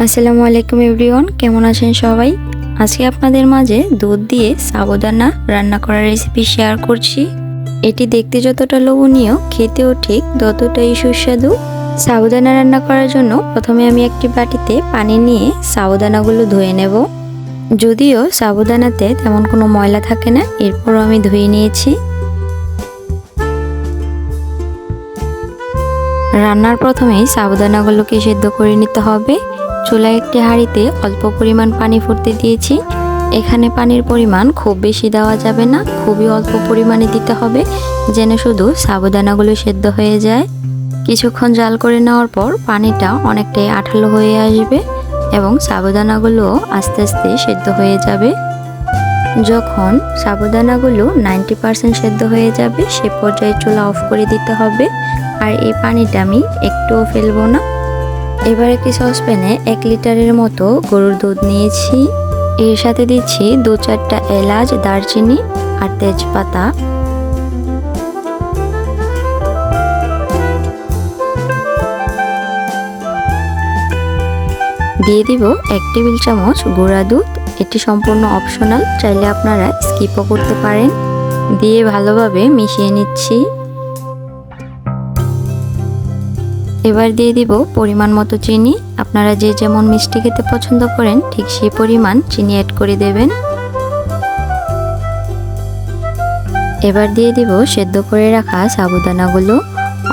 আসসালামু আলাইকুম এভরিওয়ান, কেমন আছেন সবাই? আজকে আপনাদের মাঝে দুধ দিয়ে সাবুদানা রান্না করার রেসিপি শেয়ার করছি। এটি দেখতে যতটা লোভনীয়, খেতেও ঠিক ততটাই সুস্বাদু। সাবুদানা রান্না করার জন্য প্রথমে আমি একটি বাটিতে পানি নিয়ে সাবুদানাগুলো ধুয়ে নেব। যদিও সাবুদানাতে তেমন কোনো ময়লা থাকে না, এরপরও আমি ধুয়ে নিয়েছি। রান্নার প্রথমেই সাবুদানাগুলোকে সেদ্ধ করে নিতে হবে। চুলায় একটি হাঁড়িতে অল্প পরিমাণ পানি ফুটতে দিয়েছি। এখানে পানির পরিমাণ খুব বেশি দেওয়া যাবে না, খুবই অল্প পরিমাণে দিতে হবে, যেন শুধু সাবুদানাগুলো সেদ্ধ হয়ে যায়। কিছুক্ষণ জাল করে নেওয়ার পর পানিটা অনেকটাই আঠালো হয়ে আসবে এবং সাবুদানাগুলো আস্তে আস্তে সেদ্ধ হয়ে যাবে। যখন সাবুদানাগুলো 90% সেদ্ধ হয়ে যাবে, সে পর্যায়ে চুলা অফ করে দিতে হবে। আর এই পানিটা আমি একটুও ফেলবো না। এবার একটি সসপ্যানে 1 লিটারের মতো গরুর দুধ নিয়েছি। এর সাথে দিচ্ছি 2-4টা এলাচ, দারচিনি আর তেজপাতা। দিয়ে দিব 1 টেবিল চামচ গুঁড়া দুধ। এটি সম্পূর্ণ অপশনাল, চাইলে আপনারা স্কিপও করতে পারেন। দিয়ে ভালোভাবে মিশিয়ে নিচ্ছি। এবার দিয়ে দিব পরিমাণ মতো চিনি। আপনারা যে যেমন মিষ্টি খেতে পছন্দ করেন ঠিক সেই পরিমাণ চিনি অ্যাড করে দেবেন। এবার দিয়ে দিব সেদ্ধ করে রাখা সাবুদানাগুলো।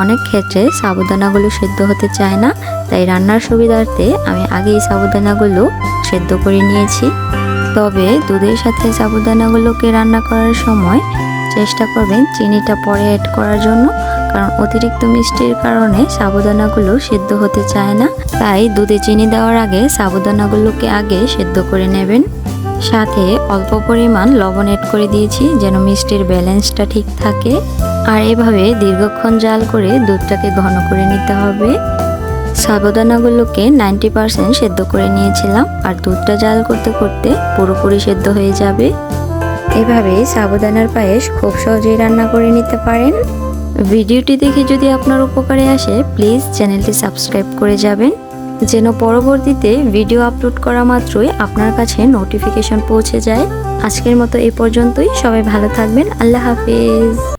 অনেক ক্ষেত্রে সাবুদানাগুলো সেদ্ধ হতে চায় না, তাই রান্নার সুবিধার্থে আমি আগেই সাবুদানাগুলো সেদ্ধ করে নিয়েছি। তবে দুধের সাথে সাবুদানাগুলোকে রান্না করার সময় চেষ্টা করবেন চিনিটা পরে অ্যাড করার জন্য, কারণ অতিরিক্ত মিষ্টির কারণে সাবুদানাগুলো সেদ্ধ হতে চায় না। তাই দুধে চিনি দেওয়ার আগে সাবুদানাগুলোকে আগে সেদ্ধ করে নেবেন। সাথে অল্প পরিমাণ লবণ অ্যাড করে দিয়েছি, যেন মিষ্টির ব্যালেন্সটা ঠিক থাকে। আর এভাবে দীর্ঘক্ষণ জাল করে দুধটাকে ঘন করে নিতে হবে। সাবুদানাগুলোকে 90% সেদ্ধ করে নিয়েছিলাম, আর দুধটা জাল করতে করতে পুরোপুরি সেদ্ধ হয়ে যাবে। এভাবে সাবুদানার পায়েস খুব সহজেই রান্না করে নিতে পারেন। ভিডিওটি দেখে যদি আপনার উপকারে আসে, প্লিজ চ্যানেলটি সাবস্ক্রাইব করে যাবেন, যেন পরবর্তীতে ভিডিও আপলোড করা মাত্রই আপনার কাছে নোটিফিকেশন পৌঁছে যায়। আজকের মতো এই পর্যন্তই। সবাই ভালো থাকবেন। আল্লাহ হাফেজ।